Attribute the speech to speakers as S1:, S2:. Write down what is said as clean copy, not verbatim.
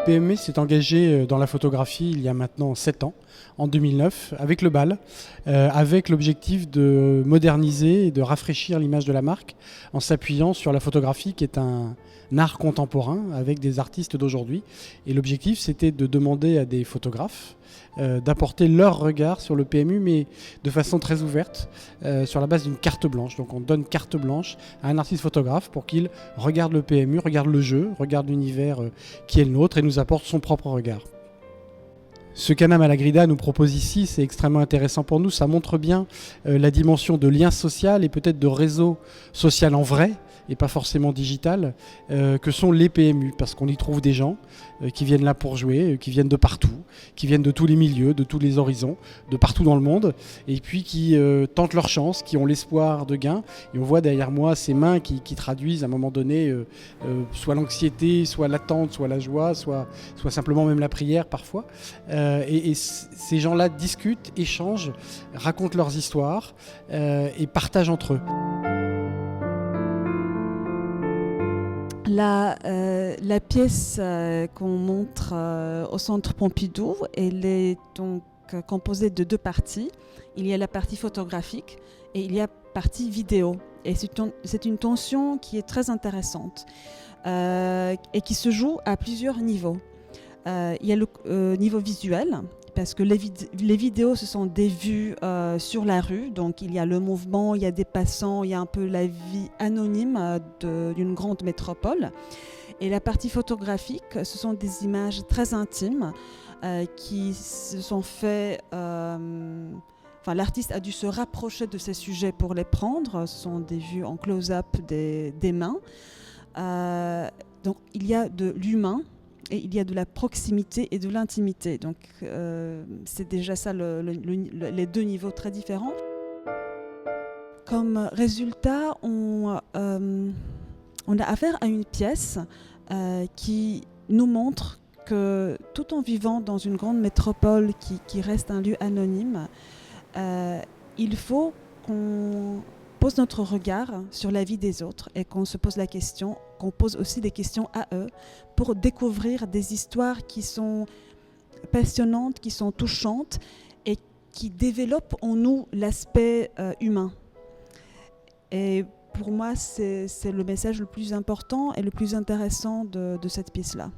S1: PME s'est engagé dans la photographie il y a maintenant 7 ans, en 2009, avec le BAL, avec l'objectif de moderniser et de rafraîchir l'image de la marque en s'appuyant sur la photographie qui est un art contemporain avec des artistes d'aujourd'hui. Et l'objectif, c'était de demander à des photographes d'apporter leur regard sur le PMU, mais de façon très ouverte, sur la base d'une carte blanche. Donc on donne carte blanche à un artiste photographe pour qu'il regarde le PMU, regarde le jeu, regarde l'univers qui est le nôtre et nous apporte son propre regard. Ce qu'Anna Malagrida nous propose ici, c'est extrêmement intéressant pour nous. Ça montre bien la dimension de lien social et peut-être de réseau social en vrai, et pas forcément digital, que sont les PMU, parce qu'on y trouve des gens qui viennent là pour jouer, qui viennent de partout, qui viennent de tous les milieux, de tous les horizons, de partout dans le monde, et puis qui tentent leur chance, qui ont l'espoir de gain. Et on voit derrière moi ces mains qui traduisent à un moment donné soit l'anxiété, soit l'attente, soit la joie, soit simplement même la prière parfois. Et ces gens-là discutent, échangent, racontent leurs histoires et partagent entre eux.
S2: La pièce qu'on montre au Centre Pompidou, elle est donc composée de 2 parties. Il y a la partie photographique et il y a la partie vidéo. Et c'est une tension qui est très intéressante et qui se joue à plusieurs niveaux. Il y a le niveau visuel, parce que les vidéos, ce sont des vues sur la rue, donc il y a le mouvement, il y a des passants, il y a un peu la vie anonyme d'une grande métropole. Et la partie photographique, ce sont des images très intimes qui se sont faites... l'artiste a dû se rapprocher de ces sujets pour les prendre. Ce sont des vues en close-up des mains. Donc il y a de l'humain, et il y a de la proximité et de l'intimité. Donc c'est déjà ça les 2 niveaux très différents. Comme résultat, on a affaire à une pièce qui nous montre que tout en vivant dans une grande métropole qui reste un lieu anonyme, il faut qu'on pose notre regard sur la vie des autres et qu'on se pose la question, qu'on pose aussi des questions à eux pour découvrir des histoires qui sont passionnantes, qui sont touchantes et qui développent en nous l'aspect humain. Et pour moi, c'est le message le plus important et le plus intéressant de cette pièce-là.